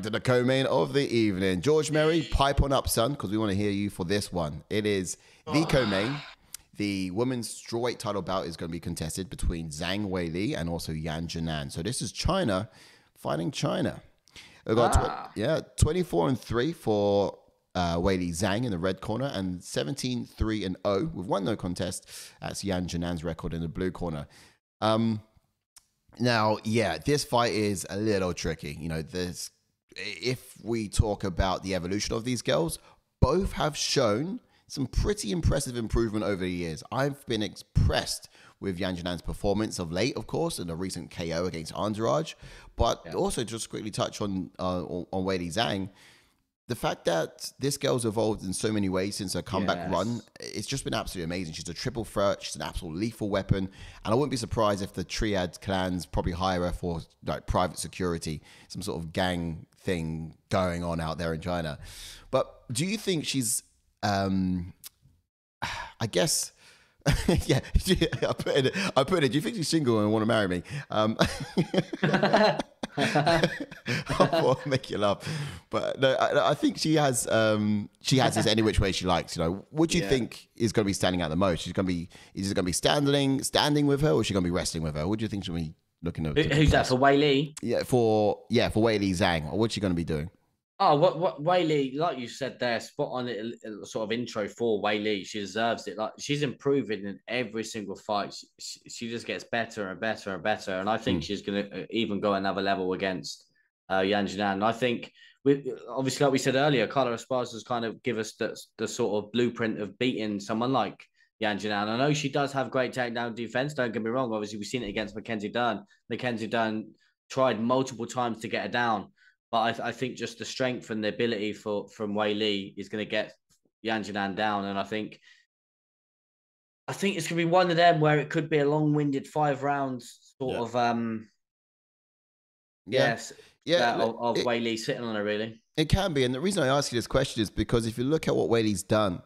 to the co-main of the evening. George Merry, pipe on up, son, because we want to hear you for this one. It is the co-main. The women's strawweight title bout is going to be contested between Zhang Weili and also Yan Jinan. So this is China fighting China. We've got 24-3 for Weili Zhang in the red corner and 17-3-0 with one no contest. That's Yan Jinan's record in the blue corner. Now, yeah, this fight is a little tricky. You know, if we talk about the evolution of these girls, both have shown some pretty impressive improvement over the years. I've been impressed with Yan Jinan's performance of late, of course, in a recent KO against Andrade, but also just quickly touch on Weili Zhang. The fact that this girl's evolved in so many ways since her comeback run, it's just been absolutely amazing. She's a triple threat. She's an absolute lethal weapon. And I wouldn't be surprised if the Triad clans probably hire her for like private security, some sort of gang thing going on out there in China. But do you think she's, I guess... yeah, I put it. Do you think she's single and want to marry me? I'll make you laugh, but no, I think she has this any which way she likes. You know, what do you think is going to be standing out the most? Is it going to be standing with her, or is she going to be wrestling with her? What do you think she'll be looking at? Who's that for Weili? Yeah, for Weili Zhang. What's she going to be doing? Oh, what Weili, like you said there, spot on it, sort of intro for Weili. She deserves it. Like she's improving in every single fight. She just gets better and better and better. And I think she's going to even go another level against Yan Jinan. And I think, obviously, like we said earlier, Carla Esparza's kind of give us the sort of blueprint of beating someone like Yan Jinan. I know she does have great takedown defense. Don't get me wrong. Obviously, we've seen it against Mackenzie Dern. Mackenzie Dern tried multiple times to get her down. But I think just the strength and the ability from Weili is going to get Yan Jinan down. And I think it's going to be one of them where it could be a long-winded 5 rounds of Weili sitting on her, really. It can be. And the reason I ask you this question is because if you look at what Weili's done,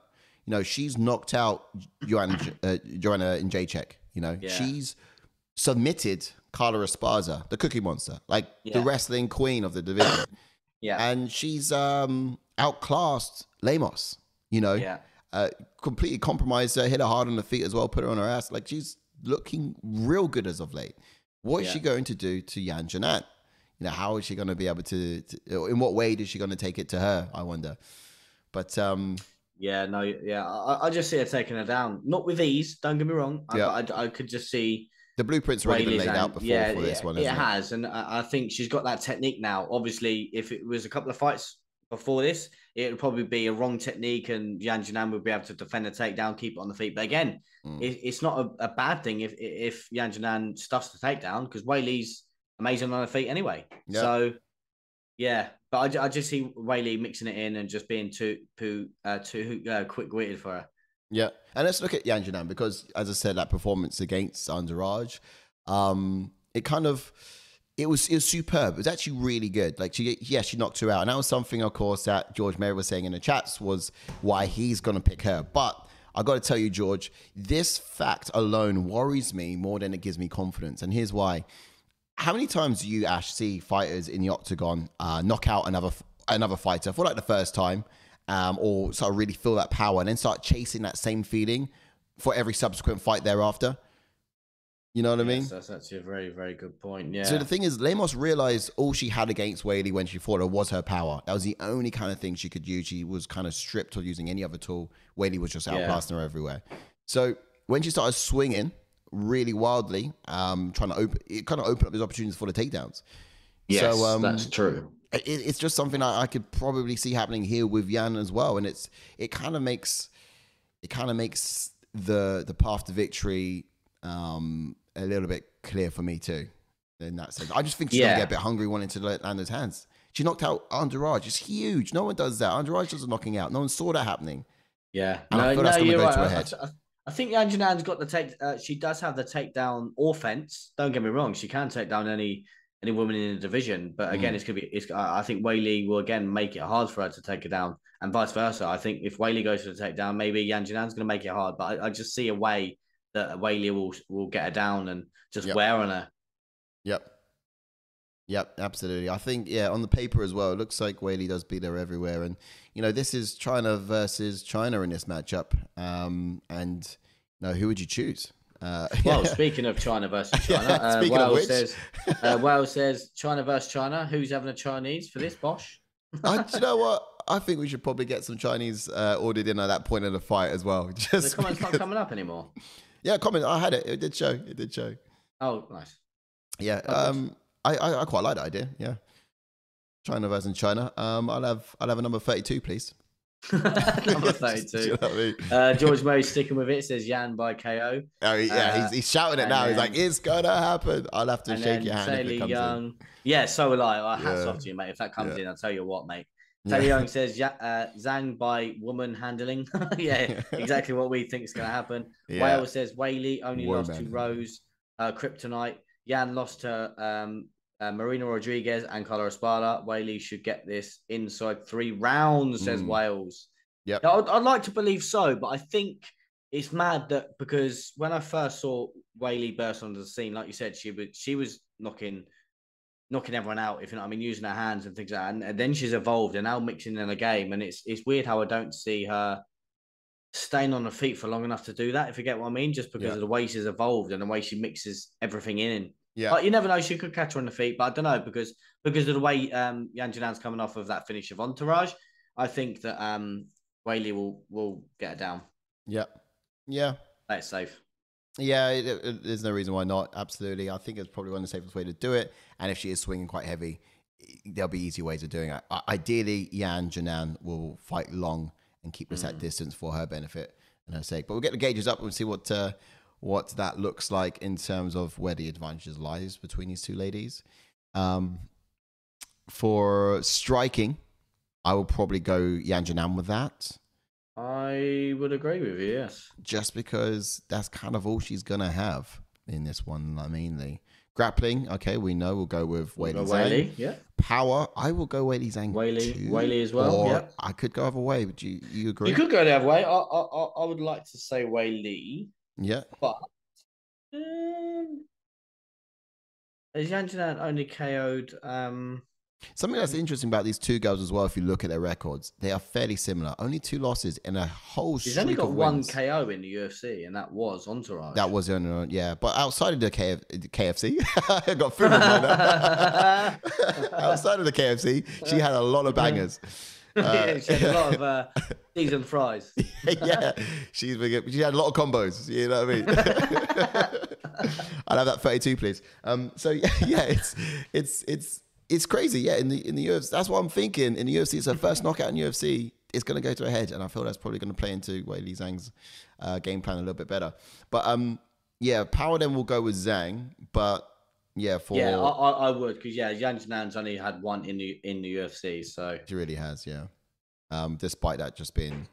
you know, she's knocked out Joanna Jędrzejczyk. You know, she's submitted Carla Esparza, the Cookie Monster, like the wrestling queen of the division. And she's outclassed Lemos, you know, completely compromised her, hit her hard on the feet as well, put her on her ass. Like she's looking real good as of late. What is she going to do to Yan Jinan? You know, how is she going to be able to, in what way is she going to take it to her? I wonder. But I just see her taking her down. Not with ease, don't get me wrong. I could just see the blueprint's already been laid out before for this one. It has, and I think she's got that technique now. Obviously, if it was a couple of fights before this, it would probably be a wrong technique, and Yan Jinan would be able to defend the takedown, keep it on the feet. But again, it's not a bad thing if Yan Jinan stuffs the takedown, because Weili's amazing on her feet anyway. Yeah. So, but I just see Weili mixing it in and just being too quick-witted for her. Yeah, and let's look at Yan Jinan because, as I said, that performance against Andrade, it was superb. It was actually really good. Like she knocked her out, and that was something, of course, that George Merry was saying in the chats was why he's going to pick her. But I got to tell you, George, this fact alone worries me more than it gives me confidence, and here's why. How many times do you, Ash, see fighters in the octagon knock out another fighter for like the first time? Or sort of really feel that power and then start chasing that same feeling for every subsequent fight thereafter. You know what I mean? That's actually a very, very good point. Yeah. So the thing is, Lemos realized all she had against Weili when she fought her was her power. That was the only kind of thing she could use. She was kind of stripped of using any other tool. Weili was just outclassing her everywhere. So when she started swinging really wildly, trying to open up these opportunities for the takedowns. Yes, so, that's true. It's just something I could probably see happening here with Yan as well, and it kind of makes the path to victory a little bit clear for me too. In that sense, I just think she's gonna get a bit hungry, wanting to land those hands. She knocked out Andrade. It's huge. No one does that. Andrade doesn't knocking out. No one saw that happening. Yeah, and I feel that's gonna go to her head. I think Yan Jinan's got the she does have the takedown offense. Don't get me wrong. She can take down any woman in the division, but again, I think Weili will again make it hard for her to take her down, and vice versa. I think if Weili goes for the takedown, maybe Yan Jinan's going to make it hard, but I just see a way that Weili will get her down and just wear on her. Yep. Yep, absolutely. I think, yeah, on the paper as well, it looks like Whaley does beat her everywhere. And, this is China versus China in this matchup. And, who would you choose? Well, speaking of China versus China, Yeah, speaking of which, Wales says China versus China. Who's having a Chinese for this, Bosh? do you know what? I think we should probably get some Chinese ordered in at that point of the fight as well. The comment's not coming up anymore. Yeah, comment. I had it. It did show. It did show. Oh, nice. Yeah. I quite like that idea. Yeah. China versus China. I'll have a number 32, please. Number 32. You know what I mean? George Murray sticking with it, says Yan by KO. Oh, yeah, he's shouting it now. He's like, it's going to happen. I'll have to shake your hand if it comes Young. in. Yeah, so will I. Hats off to you, mate. If that comes in, I'll tell you what, mate. Taylor Young says Zhang by woman handling. Yeah, exactly what we think is going to happen. Yeah. Wales says Whaley only lost to Rose Kryptonite. Yan lost to Marina Rodriguez and Carla Espada. Whaley should get this inside 3 rounds, says Wales. Yeah, I'd like to believe so, but I think it's mad that because when I first saw Whaley burst onto the scene, like you said, she was knocking everyone out, if you know what I mean, using her hands and things like that. And then she's evolved and now mixing in a game. And it's weird how I don't see her staying on her feet for long enough to do that, if you get what I mean, just because of the way she's evolved and the way she mixes everything in. Yeah. But you never know, she could catch her on the feet, but I don't know, because of the way Yan Janan's coming off of that finish of Entourage, I think that Whaley will get her down. Yeah. Yeah. That's safe. Yeah, there's no reason why not. Absolutely. I think it's probably one of the safest way to do it. And if she is swinging quite heavy, there'll be easy ways of doing it. Ideally, Yan Janan will fight long and keep this at distance for her benefit and her sake. But we'll get the gauges up and see what that looks like in terms of where the advantages lies between these two ladies. For striking, I will probably go Yan Janan with that. I would agree with you, yes. Just because that's kind of all she's going to have in this one, mainly. Grappling, okay, we know we'll go with Weili Zhang. Yeah. Power, I will go Weili Zhang Weili as well, yeah. I could go other way. Would you agree? You could go the other way. I would like to say Weili. Yeah. But has Yan Janan only KO'd... Something that's interesting about these two girls as well, if you look at their records, they are fairly similar. Only 2 losses in a whole streak. She's only got of one wins. KO in the UFC, and that was Entourage. That was yeah. But outside of the KFC, I got food in mind. Outside of the KFC, she had a lot of bangers. Yeah, she had a lot of seasoned fries. Yeah, she had a lot of combos. You know what I mean? I'll have that 32, please. So yeah, it's crazy, yeah. In the UFC, that's what I'm thinking. In the UFC, it's her first knockout in UFC. It's going to go to her head, and I feel that's probably going to play into Weili Zhang's game plan a little bit better. But yeah, power then will go with Zhang. But yeah, I would, because Yan Janan's only had one in the UFC, so she really has, yeah. Despite that just being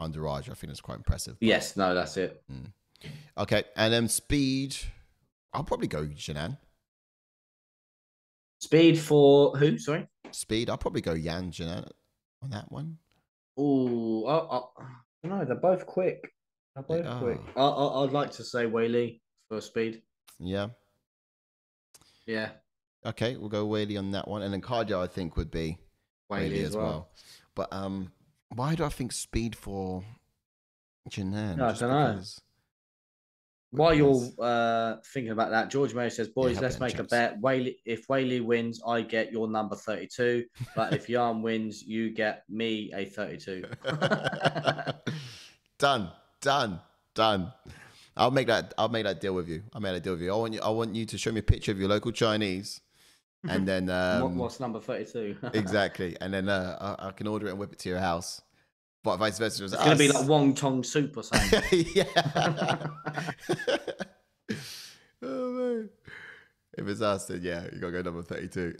underage, I think it's quite impressive. But, yes, no, that's it. Okay, and then speed. I'll probably go Janan. Speed for who? Sorry? Speed. I'll probably go Yan Janan on that one. Oh, no, they're both quick. Quick. I'd like to say Weili for speed. Yeah. Yeah. Okay, we'll go Weili on that one. And then cardio, I think, would be Weili as well. But why do I think speed for Janan? No, I don't know. While you're thinking about that, George Murray says, boys, let's make a bet. If Weili wins, I get your number 32. But if Yan wins, you get me a 32. Done. I'll make that deal with you. I want you to show me a picture of your local Chinese. And then what's number 32? Exactly. And then I can order it and whip it to your house. But vice versa. It's going to be like wong tong soup or something. Yeah. Oh, man. If it's us, then yeah, you got to go number 32.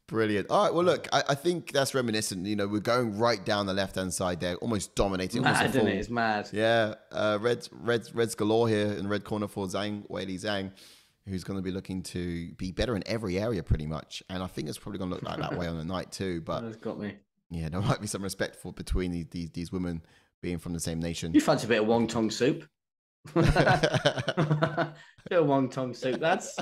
Brilliant. All right. Well, look, I think that's reminiscent. You know, we're going right down the left-hand side there, almost dominating. Mad, isn't it? It's mad. Yeah. Reds galore here in red corner for Weili Zhang, who's going to be looking to be better in every area pretty much. And I think it's probably going to look like that way on the night too. But that's got me. Yeah, there might be some respect between these women being from the same nation. You fancy a bit of wong tong soup? Do a wonton soup, lads.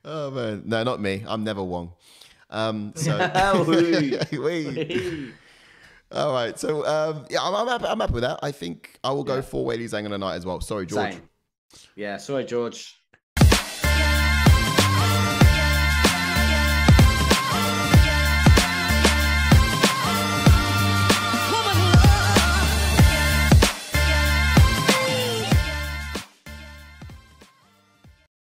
Oh man, no, not me. I'm never Wong. So all right. So yeah, I'm happy with that. I think I will go for Weili Zhang on the night as well. Sorry, George. Same. Yeah, sorry, George.